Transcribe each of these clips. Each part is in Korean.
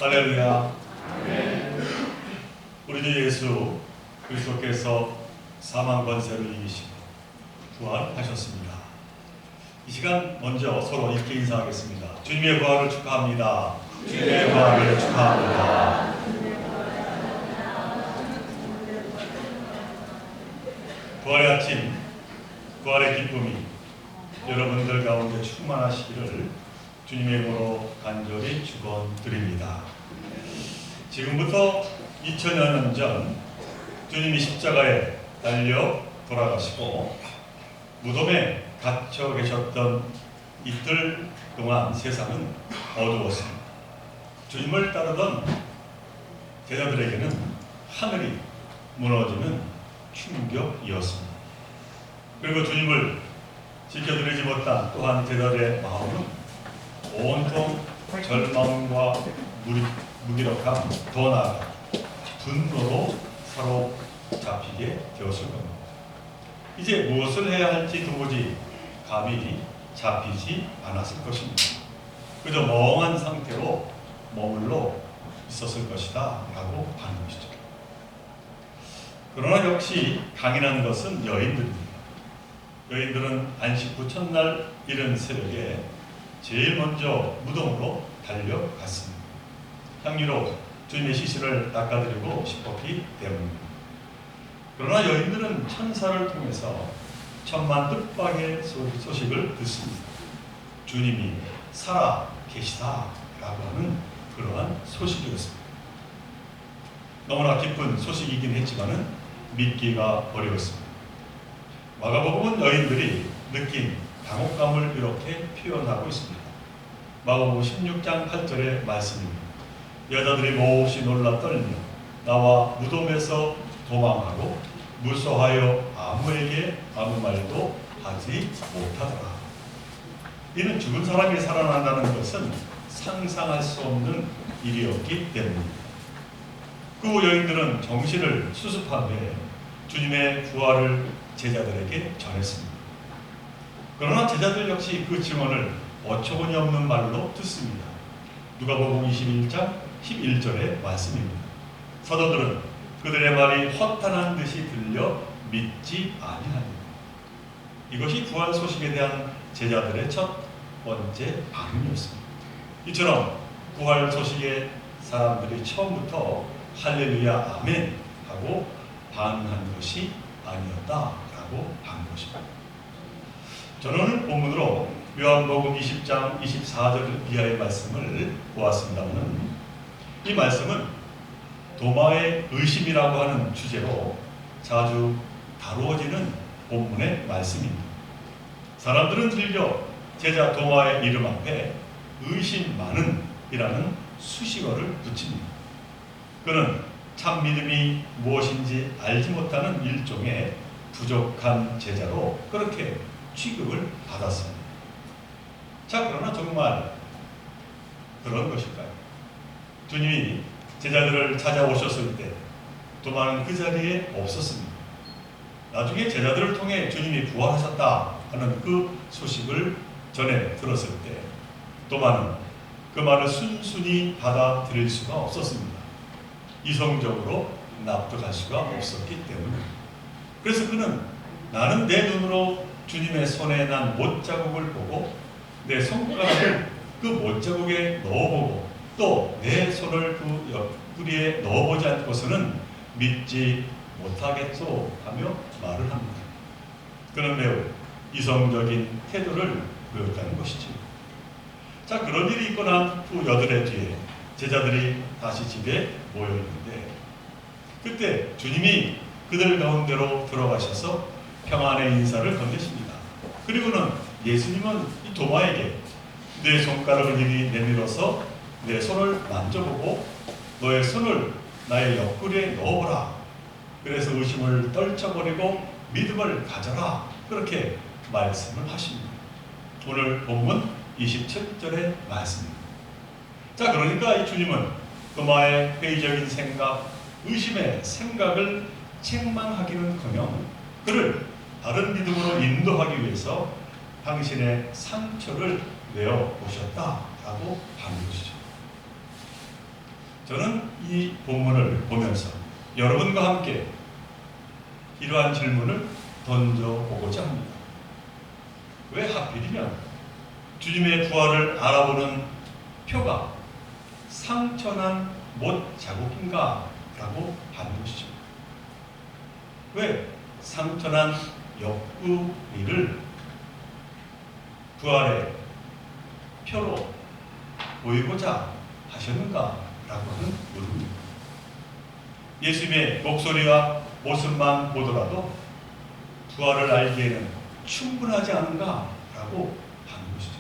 할렐루야. 우리 주 예수 그리스도께서 사망 권세를 이기시고 부활하셨습니다. 이 시간 먼저 서로 이렇게 인사하겠습니다. 주님의 부활을 축하합니다. 주님의 부활을 축하합니다. 부활의 아침, 부활의 기쁨이 여러분들 가운데 충만하시기를 주님의 이름으로 간절히 축원드립니다. 지금부터 2000여 년 전 주님이 십자가에 달려 돌아가시고 무덤에 갇혀 계셨던 이틀 동안 세상은 어두웠습니다. 주님을 따르던 제자들에게는 하늘이 무너지는 충격이었습니다. 그리고 주님을 지켜드리지 못한 또한 제자들의 마음은 온통 절망과 무기력함, 더 나아가 분노로 사로잡히게 되었을 겁니다. 이제 무엇을 해야 할지 도무지 감이 잡히지 않았을 것입니다. 그저 멍한 상태로 머물러 있었을 것이다 라고 하는 것이죠. 그러나 역시 강인한 것은 여인들입니다. 여인들은 안식 후 첫날 이른 새벽에 제일 먼저 무덤으로 달려갔습니다. 향유로 주님의 시신을 닦아드리고 싶었기 때문입니다. 그러나 여인들은 천사를 통해서 천만 뜻밖의 소식을 듣습니다. 주님이 살아 계시다 라고 하는 그러한 소식이었습니다. 너무나 기쁜 소식이긴 했지만은 믿기가 어려웠습니다. 마가복음은 여인들이 느낀 당혹감을 이렇게 표현하고 있습니다. 마가복음 16장 8절의 말씀입니다. 여자들이 몹시 놀라 떨며 나와 무덤에서 도망하고 무서워하여 아무에게 아무 말도 하지 못하더라. 이는 죽은 사람이 살아난다는 것은 상상할 수 없는 일이었기 때문입니다. 그 후 여인들은 정신을 수습한 후에 주님의 부활을 제자들에게 전했습니다. 그러나 제자들 역시 그 증언을 어처구니 없는 말로 듣습니다. 누가복음 21장 11절의 말씀입니다. 사도들은 그들의 말이 허탄한 듯이 들려 믿지 아니하니라. 이것이 부활 소식에 대한 제자들의 첫 번째 반응이었습니다. 이처럼 부활 소식에 사람들이 처음부터 할렐루야 아멘 하고 반응한 것이 아니었다라고 한 것입니다. 저는 오늘 본문으로 요한복음 20장 24절 이하의 말씀을 보았습니다만 이 말씀은 도마의 의심이라고 하는 주제로 자주 다루어지는 본문의 말씀입니다. 사람들은 들려 제자 도마의 이름 앞에 의심 많은 이라는 수식어를 붙입니다. 그는 참 믿음이 무엇인지 알지 못하는 일종의 부족한 제자로 그렇게 취급을 받았습니다. 자, 그러나 정말 그런 것일까요? 주님이 제자들을 찾아오셨을 때 도마는 그 자리에 없었습니다. 나중에 제자들을 통해 주님이 부활하셨다 하는 그 소식을 전해 들었을 때 도마는 그 말을 순순히 받아들일 수가 없었습니다. 이성적으로 납득할 수가 없었기 때문입니다. 그래서 그는 나는 내 눈으로 주님의 손에 난 못자국을 보고 내 손가락을 그 못자국에 넣어보고 또 내 손을 그 옆구리에 넣어보지 않고서는 믿지 못하겠소 하며 말을 합니다. 그는 매우 이성적인 태도를 보였다는 것이죠. 자, 그런 일이 있고 난 후 여드레 뒤에 제자들이 다시 집에 모여있는데 그때 주님이 그들 가운데로 들어가셔서 평안의 인사를 건네십니다. 그리고는 예수님은 이 도마에게 내 손가락을 이리 내밀어서 내 손을 만져보고 너의 손을 나의 옆구리에 넣어보라. 그래서 의심을 떨쳐버리고 믿음을 가져라. 그렇게 말씀을 하십니다. 오늘 본문 27절의 말씀입니다. 자, 그러니까 이 주님은 도마의 회의적인 생각, 의심의 생각을 책망하기는커녕 그를 다른 믿음으로 인도하기 위해서 당신의 상처를 내어 보셨다라고 하는 것이죠. 저는 이 본문을 보면서 여러분과 함께 이러한 질문을 던져보고자 합니다. 왜 하필이면 주님의 부활을 알아보는 표가 상처난 못 자국인가? 라고 하는 것이죠. 왜 상처난 옆구리를 부활의 표로 보이고자 하셨는가? 라고 하는 물음입니다. 예수님의 목소리와 모습만 보더라도 부활을 알기에는 충분하지 않은가? 라고 하는 것이죠.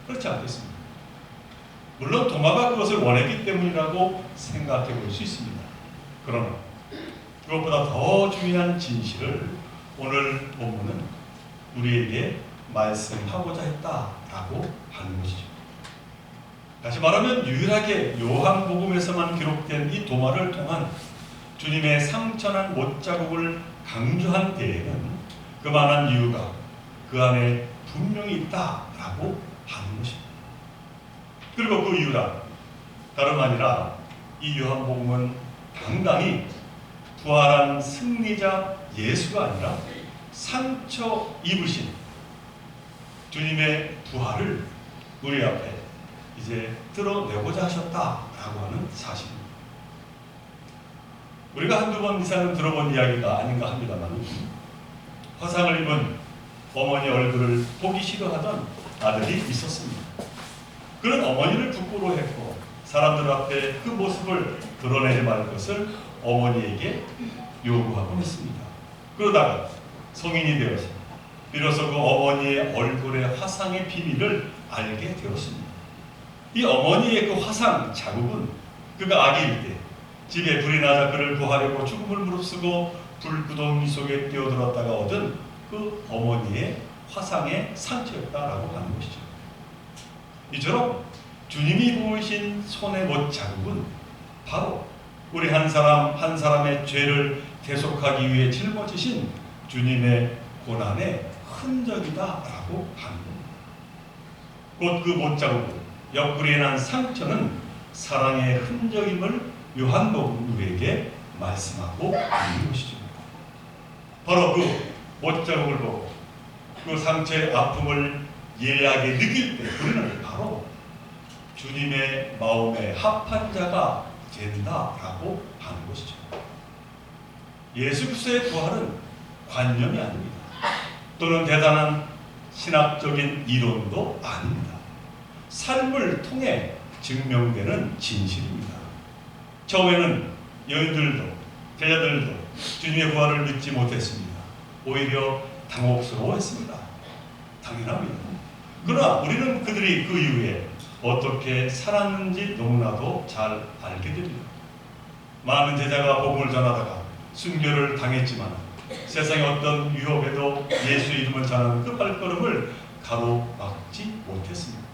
그렇지 않겠습니까? 물론 도마가 그것을 원했기 때문이라고 생각해 볼 수 있습니다. 그러나 그것보다 더 중요한 진실을 오늘 본문은 우리에게 말씀하고자 했다라고 하는 것이죠. 다시 말하면 유일하게 요한복음에서만 기록된 이 도마를 통한 주님의 상처난 못자국을 강조한 데에는 그만한 이유가 그 안에 분명히 있다라고 하는 것입니다. 그리고 그 이유란 다름 아니라 이 요한복음은 당당히 부활한 승리자 예수가 아니라 상처 입으신 주님의 부활을 우리 앞에 이제 드러내고자 하셨다라고 하는 사실입니다. 우리가 한두 번 이상은 들어본 이야기가 아닌가 합니다만 화상을 입은 어머니 얼굴을 보기 싫어하던 아들이 있었습니다. 그런 어머니를 부끄러워했고 사람들 앞에 그 모습을 드러내지 말 것을 어머니에게 요구하곤 했습니다. 그러다가 성인이 되어서 비로소 그 어머니의 얼굴의 화상의 비밀을 알게 되었습니다. 이 어머니의 그 화상 자국은 그가 아기일 때 집에 불이 나자 그를 구하려고 죽음을 무릅쓰고 불구덩이 속에 뛰어들었다가 얻은 그 어머니의 화상의 상처였다라고 하는 것이죠. 이처럼 주님이 보이신 손의 못 자국은 바로 우리 한 사람 한 사람의 죄를 대속하기 위해 짊어지신 주님의 고난의 흔적이다라고 하는 겁니다. 곧 그 못 자국은 옆구리에 난 상처는 사랑의 흔적임을 요한복음 우리에게 말씀하고 있는 것이죠. 바로 그 못 자국을 보고 그 상처의 아픔을 예리하게 느낄 때 우리는 바로 주님의 마음에 합한 자가 된다라고 하는 것이죠. 예수 그리스도의 부활은 관념이 아닙니다. 또는 대단한 신학적인 이론도 아닙니다. 삶을 통해 증명되는 진실입니다. 처음에는 여인들도 제자들도 주님의 부활을 믿지 못했습니다. 오히려 당혹스러워했습니다. 당연합니다. 그러나 우리는 그들이 그 이후에 어떻게 살았는지 너무나도 잘 알게 됩니다. 많은 제자가 복음을 전하다가 순교를 당했지만 세상의 어떤 유혹에도 예수 이름을 전하는 그 발걸음을 가로막지 못했습니다.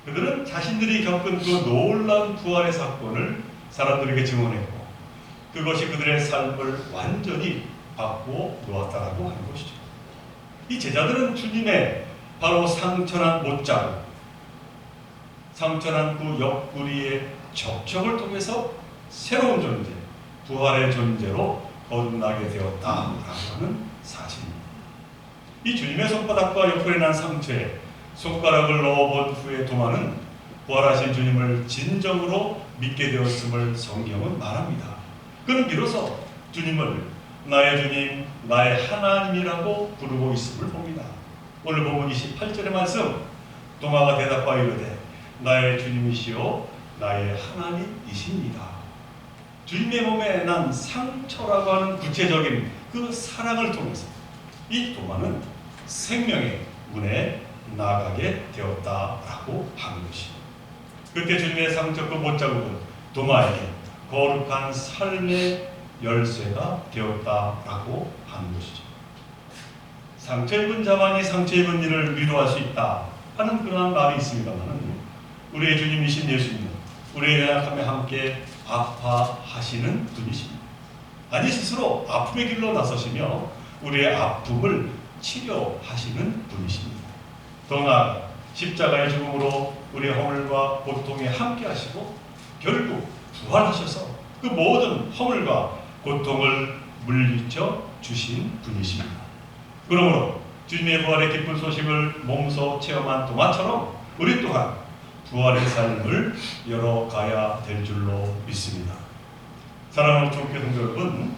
그들은 자신들이 겪은 그 놀라운 부활의 사건을 사람들에게 증언했고 그것이 그들의 삶을 완전히 바꾸어 놓았다라고 하는 것이죠. 이 제자들은 주님의 바로 상처난 못자국, 상처난 그 옆구리의 접촉을 통해서 새로운 존재, 부활의 존재로 거듭나게 되었다라고 하는 사실입니다. 이 주님의 손바닥과 옆구리에 난 상처에 손가락을 넣어본 후에 도마는 부활하신 주님을 진정으로 믿게 되었음을 성경은 말합니다. 그는 비로소 주님을 나의 주님, 나의 하나님이라고 부르고 있음을 봅니다. 오늘 본문 28절의 말씀, 도마가 대답하여 이르되 나의 주님이시요 나의 하나님이십니다. 주님의 몸에 난 상처라고 하는 구체적인 그 사랑을 통해서 이 도마는 생명의 문에 나가게 되었다라고 하는 것이죠. 그때 주님의 상처 그 못자국은 도마에게 거룩한 삶의 열쇠가 되었다라고 하는 것이죠. 상처 입은 자만이 상처 입은 일을 위로할 수 있다 하는 그러한 말이 있습니다만 우리의 주님이신 예수님은 우리의 연약함에 함께 아파하시는 분이십니다. 아니 스스로 아픔의 길로 나서시며 우리의 아픔을 치료하시는 분이십니다. 더 나아가 십자가의 죽음으로 우리의 허물과 고통에 함께 하시고 결국 부활하셔서 그 모든 허물과 고통을 물리쳐 주신 분이십니다. 그러므로 주님의 부활의 기쁜 소식을 몸소 체험한 도마처럼 우리 또한 부활의 삶을 열어가야 될 줄로 믿습니다. 사랑하는 교회 성도 여러분,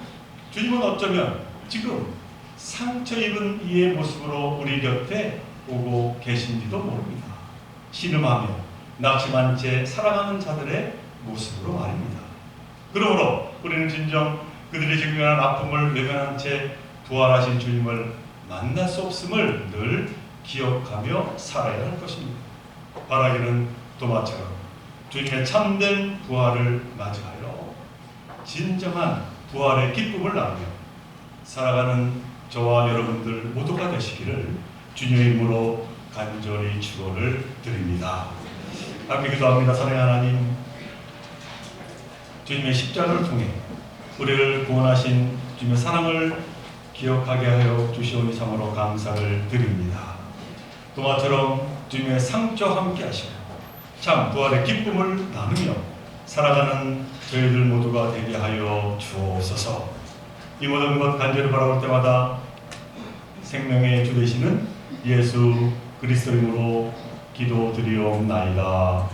주님은 어쩌면 지금 상처 입은 이의 모습으로 우리 곁에 오고 계신지도 모릅니다. 신음하며 낙심한 채 살아가는 자들의 모습으로 말입니다. 그러므로 우리는 진정 그들이 직면한 아픔을 외면한 채 부활하신 주님을 만날 수 없음을 늘 기억하며 살아야 할 것입니다. 바라기는 도마처럼 주님의 참된 부활을 맞이하여 진정한 부활의 기쁨을 나누며 살아가는 저와 여러분들 모두가 되시기를 주님의 이름으로 간절히 축원을 드립니다. 함께 기도합니다. 사랑하는 하나님, 주님의 십자가를 통해 우리를 구원하신 주님의 사랑을 기억하게 하여 주시오니 참으로 감사를 드립니다. 동화처럼 주님의 상처와 함께 하시고 참 부활의 기쁨을 나누며 살아가는 저희들 모두가 되게 하여 주옵소서. 이 모든 것 간절히 바라볼 때마다 생명의 주 되시는 예수 그리스도 이름으로 기도드리옵나이다.